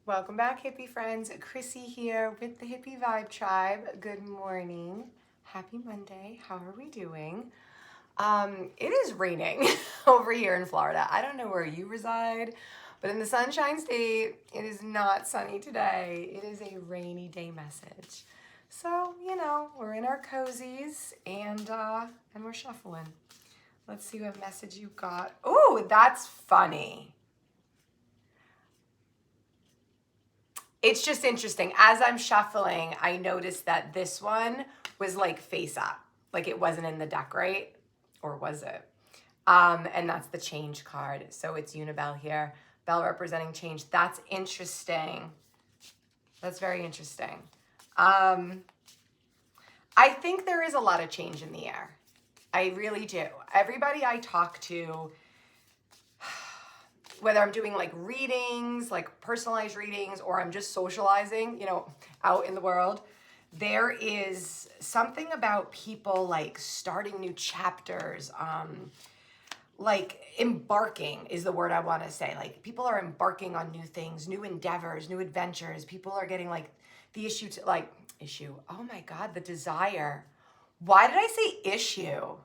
Welcome back, hippie friends. Chrissy here with the Hippie Vibe Tribe. Good morning. Happy Monday. How are we doing? It is raining over here in Florida. I don't know where you reside, but in the Sunshine State, it is not sunny today. It is a rainy day message. So, we're in our cozies and we're shuffling. Let's see what message you got. Oh, that's funny. It's just interesting. As I'm shuffling, I noticed that this one was like face up. Like it wasn't in the deck, right? Or was it? And that's the change card. So it's Unibel here. Bell representing change. That's interesting. That's very interesting. I think there is a lot of change in the air. I really do. Everybody I talk to, whether I'm doing like readings, like personalized readings, or I'm just socializing, out in the world, there is something about people like starting new chapters, like embarking is the word I want to say. Like people are embarking on new things, new endeavors, new adventures. People are getting like the issue, oh my God, the desire. Why did I say issue?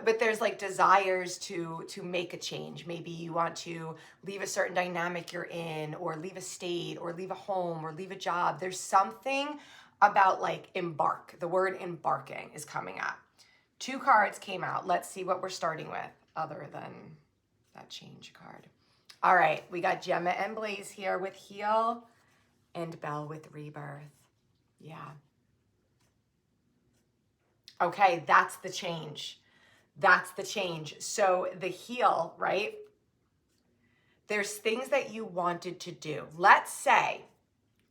But there's like desires to make a change. Maybe you want to leave a certain dynamic you're in, or leave a state, or leave a home, or leave a job. There's something about like embark. The word embarking is coming up. 2 cards came out. Let's see what we're starting with other than that change card. All right, we got Gemma and Blaze here with heal and Belle with rebirth. Yeah. Okay, that's the change. That's the change. So the heal, right? There's things that you wanted to do. Let's say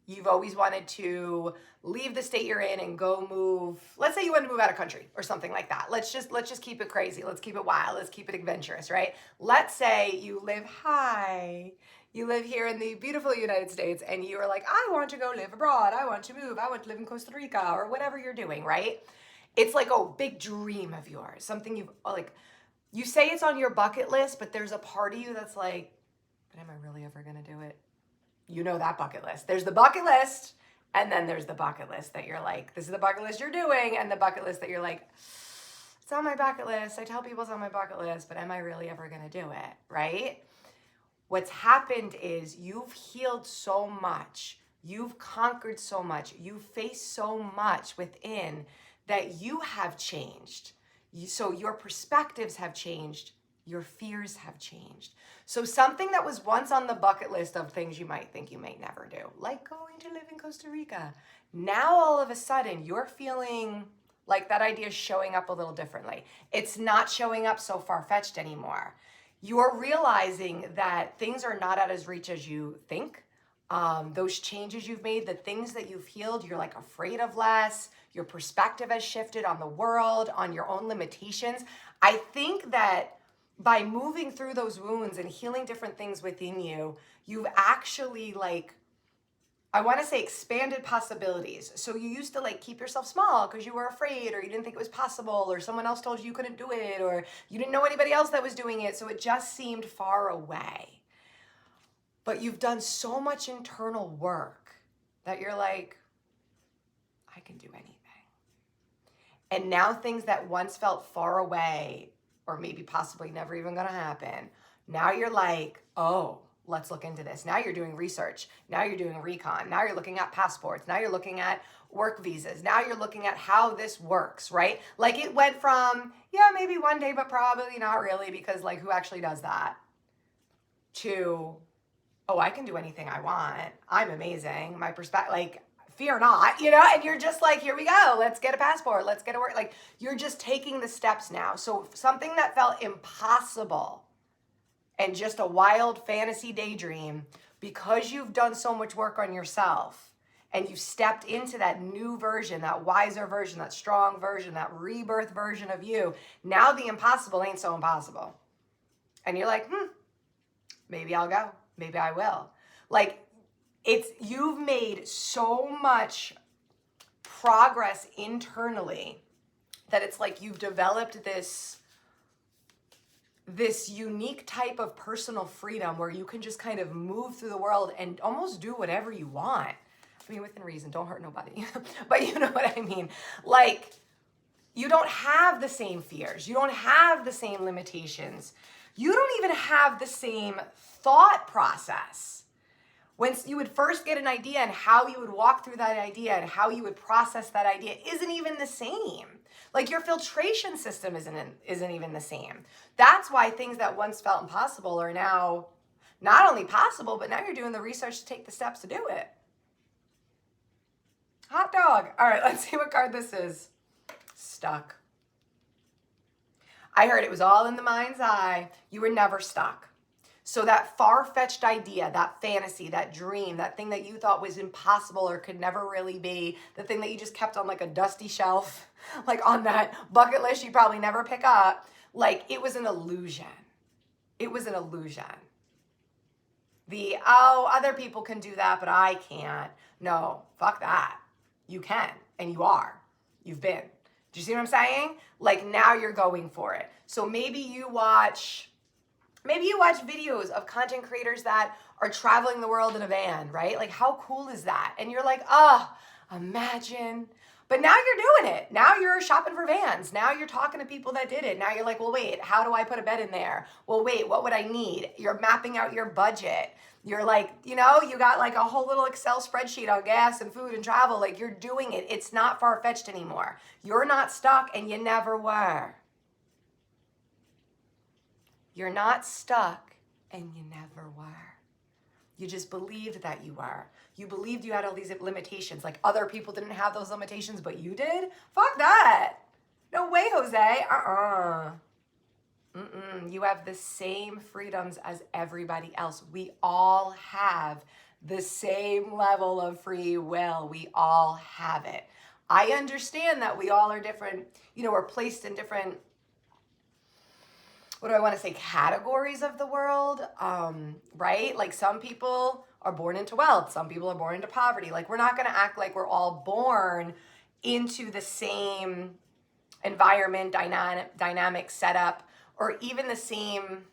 you've always wanted to leave the state you're in and go move. Let's say you want to move out of country or something like that. Let's just keep it crazy. Let's keep it wild. Let's keep it adventurous, right? Let's say you live You live here in the beautiful United States and you are like, I want to go live abroad. I want to move. I want to live in Costa Rica or whatever you're doing, right? It's like a big dream of yours, something you say it's on your bucket list, but there's a part of you that's like, but am I really ever gonna do it? You know that bucket list. There's the bucket list, and then there's the bucket list that you're like, this is the bucket list you're doing, and the bucket list that you're like, it's on my bucket list. I tell people it's on my bucket list, but am I really ever gonna do it, right? What's happened is you've healed so much, you've conquered so much, you've faced so much within that you have changed. So your perspectives have changed, your fears have changed. So something that was once on the bucket list of things you might think you may never do, like going to live in Costa Rica, now all of a sudden you're feeling like that idea is showing up a little differently. It's not showing up so far-fetched anymore. You're realizing that things are not out as reach as you think. Those changes you've made, the things that you've healed, you're like afraid of less. Your perspective has shifted on the world, on your own limitations. I think that by moving through those wounds and healing different things within you, you've actually I want to say expanded possibilities. So you used to keep yourself small because you were afraid or you didn't think it was possible or someone else told you couldn't do it or you didn't know anybody else that was doing it. So it just seemed far away. But you've done so much internal work that you're like, I can do anything. And now things that once felt far away or maybe possibly never even gonna happen, now you're like, oh, let's look into this. Now you're doing research. Now you're doing recon. Now you're looking at passports. Now you're looking at work visas. Now you're looking at how this works, right? Like it went from, yeah, maybe one day, but probably not really because who actually does that? To, oh, I can do anything I want. I'm amazing. My perspective, fear not, and you're just like, here we go. Let's get a passport. Let's get a work. You're just taking the steps now. So something that felt impossible and just a wild fantasy daydream, because you've done so much work on yourself and you've stepped into that new version, that wiser version, that strong version, that rebirth version of you, now the impossible ain't so impossible. And you're like, maybe I'll go. Maybe I will. You've made so much progress internally that it's like you've developed this unique type of personal freedom where you can just kind of move through the world and almost do whatever you want. I mean, within reason, don't hurt nobody, but you know what I mean? Like, you don't have the same fears. You don't have the same limitations. You don't even have the same thought process. When you would first get an idea and how you would walk through that idea and how you would process that idea isn't even the same. Like your filtration system isn't even the same. That's why things that once felt impossible are now not only possible, but now you're doing the research to take the steps to do it. Hot dog. All right, let's see what card this is. Stuck. I heard it was all in the mind's eye. You were never stuck. So that far-fetched idea, that fantasy, that dream, that thing that you thought was impossible or could never really be, the thing that you just kept on like a dusty shelf, like on that bucket list you probably never pick up, like it was an illusion. It was an illusion. Other people can do that, but I can't. No, fuck that. You can, and you are. You've been. Do you see what I'm saying? Like now you're going for it. So maybe you watch videos of content creators that are traveling the world in a van, right? Like how cool is that? And you're like, imagine. But now you're doing it. Now you're shopping for vans. Now you're talking to people that did it. Now you're like, well, wait, how do I put a bed in there? Well, wait, what would I need? You're mapping out your budget. You're like, you got like a whole little Excel spreadsheet on gas and food and travel. Like you're doing it. It's not far-fetched anymore. You're not stuck and you never were. You're not stuck and you never were. You just believed that you were. You believed you had all these limitations. Like other people didn't have those limitations, but you did? Fuck that. No way, Jose. You have the same freedoms as everybody else. We all have the same level of free will. We all have it. I understand that we all are different. We're placed in different, what do I want to say, categories of the world, right? Like some people are born into wealth. Some people are born into poverty. Like we're not going to act like we're all born into the same environment, dynamic setup, or even the same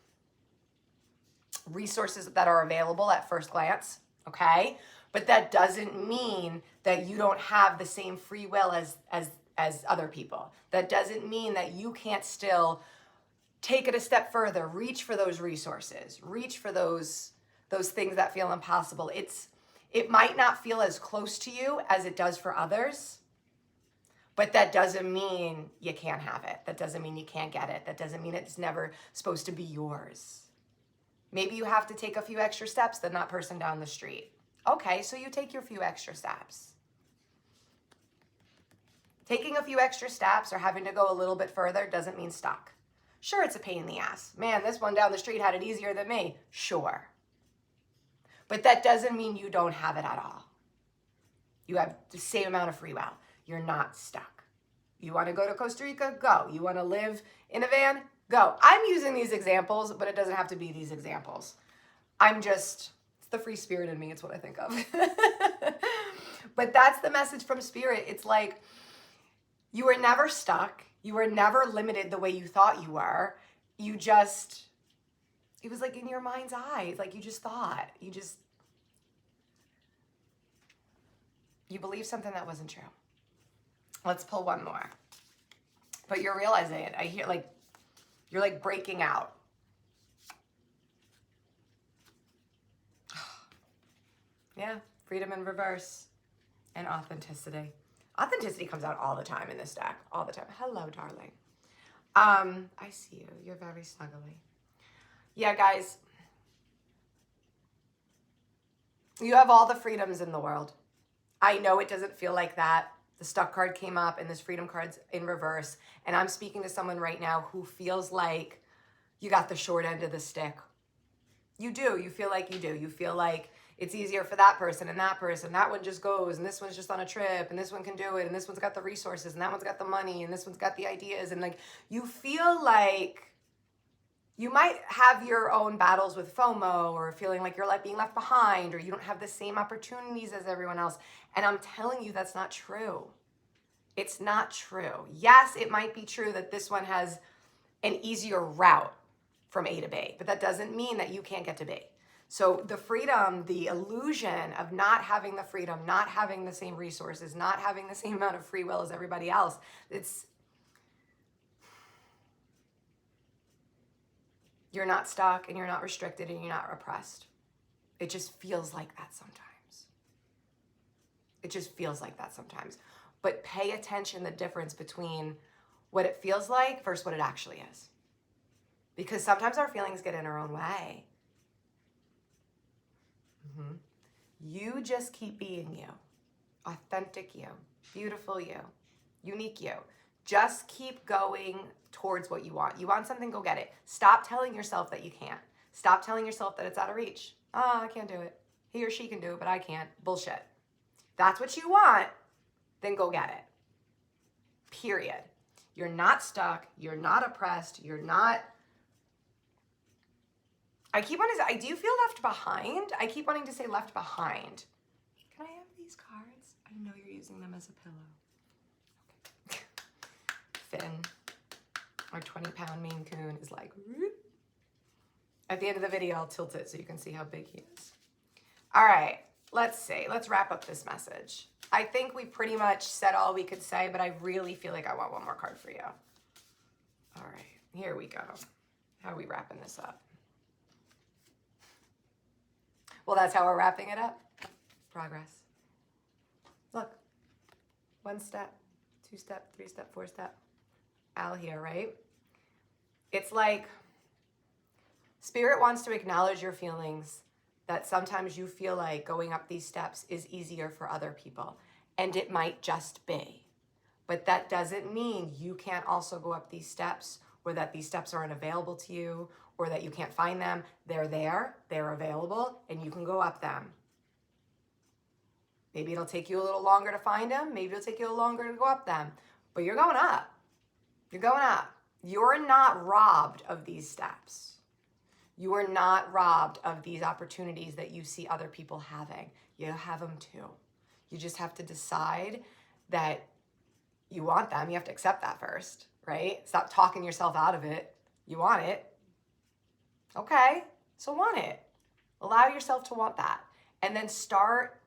resources that are available at first glance, okay? But that doesn't mean that you don't have the same free will as other people. That doesn't mean that you can't still take it a step further, reach for those resources, reach for those things that feel impossible. It might not feel as close to you as it does for others, but that doesn't mean you can't have it. That doesn't mean you can't get it. That doesn't mean it's never supposed to be yours. Maybe you have to take a few extra steps than that person down the street. Okay, so you take your few extra steps. Taking a few extra steps or having to go a little bit further doesn't mean stuck. Sure, it's a pain in the ass. Man, this one down the street had it easier than me. Sure. But that doesn't mean you don't have it at all. You have the same amount of free will. You're not stuck. You want to go to Costa Rica? Go. You want to live in a van? Go. I'm using these examples, but it doesn't have to be these examples. It's the free spirit in me. It's what I think of. But that's the message from spirit. It's like you were never stuck. You were never limited the way you thought you were. It was like in your mind's eye. Like you just thought. You believed something that wasn't true. Let's pull one more. But you're realizing it. I hear you're like breaking out. Yeah, freedom in reverse and authenticity. Authenticity comes out all the time in this deck, all the time. Hello, darling. I see you. You're very snuggly. Yeah, guys. You have all the freedoms in the world. I know it doesn't feel like that. The stuck card came up and this freedom card's in reverse. And I'm speaking to someone right now who feels like you got the short end of the stick. You do. You feel like you do. You feel like it's easier for that person and that person. That one just goes and this one's just on a trip and this one can do it and this one's got the resources and that one's got the money and this one's got the ideas. And like you feel like you might have your own battles with FOMO or feeling like you're being left behind or you don't have the same opportunities as everyone else. And I'm telling you that's not true. It's not true. Yes, it might be true that this one has an easier route. from A to B, but that doesn't mean that you can't get to B. So the freedom, the illusion of not having the freedom, not having the same resources, not having the same amount of free will as everybody else, you're not stuck and you're not restricted and you're not oppressed. It just feels like that sometimes. It just feels like that sometimes. But pay attention the difference between what it feels like versus what it actually is. Because sometimes our feelings get in our own way. You just keep being you. Authentic you. Beautiful you. Unique you. Just keep going towards what you want. You want something, go get it. Stop telling yourself that you can't. Stop telling yourself that it's out of reach. Oh, I can't do it. He or she can do it, but I can't. Bullshit. That's what you want, then go get it. Period. You're not stuck. You're not oppressed. You're not... I do feel left behind? I keep wanting to say left behind. Can I have these cards? I know you're using them as a pillow. Okay. Finn, our 20-pound Maine Coon, is like... Whoop. At the end of the video, I'll tilt it so you can see how big he is. All right, let's see. Let's wrap up this message. I think we pretty much said all we could say, but I really feel like I want one more card for you. All right, here we go. How are we wrapping this up? Well, that's how we're wrapping it up. Progress. Look, 1 step, 2 step, 3 step, 4 step. Al here, right? It's like Spirit wants to acknowledge your feelings, that sometimes you feel like going up these steps is easier for other people. And it might just be. But that doesn't mean you can't also go up these steps, or that these steps aren't available to you, or that you can't find them. They're there, they're available, and you can go up them. Maybe it'll take you a little longer to find them. Maybe it'll take you a little longer to go up them. But you're going up. You're going up. You're not robbed of these steps. You are not robbed of these opportunities that you see other people having. You have them too. You just have to decide that you want them. You have to accept that first, right? Stop talking yourself out of it. You want it. Okay, so want it. Allow yourself to want that. And then start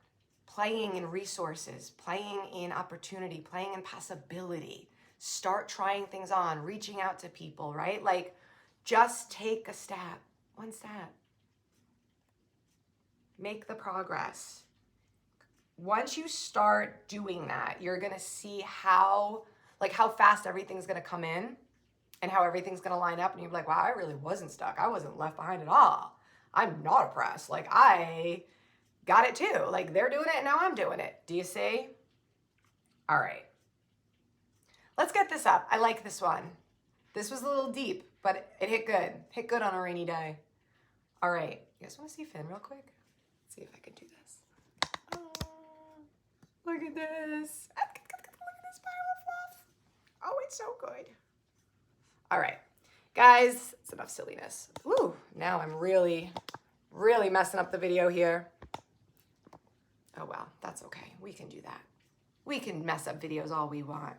playing in resources, playing in opportunity, playing in possibility. Start trying things on, reaching out to people, right? Like, just take a step, 1 step. Make the progress. Once you start doing that, you're gonna see how fast everything's gonna come in and how everything's gonna line up, and you'll be like, wow, I really wasn't stuck. I wasn't left behind at all. I'm not oppressed. Like, I got it too. Like, they're doing it and now I'm doing it. Do you see? All right. Let's get this up. I like this one. This was a little deep, but it hit good. Hit good on a rainy day. All right. You guys want to see Finn real quick? Let's see if I can do this. Oh, look at this. Look at this pile of fluff. Oh, it's so good. All right. Guys, it's enough silliness. Ooh, now I'm really messing up the video here. Oh, well, that's okay. We can do that. We can mess up videos all we want.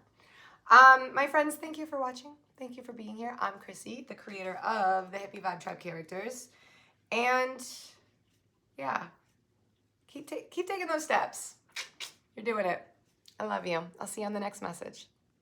My friends, thank you for watching. Thank you for being here. I'm Chrissy, the creator of the Hippie Vibe Tribe characters. And yeah, keep taking those steps. You're doing it. I love you. I'll see you on the next message.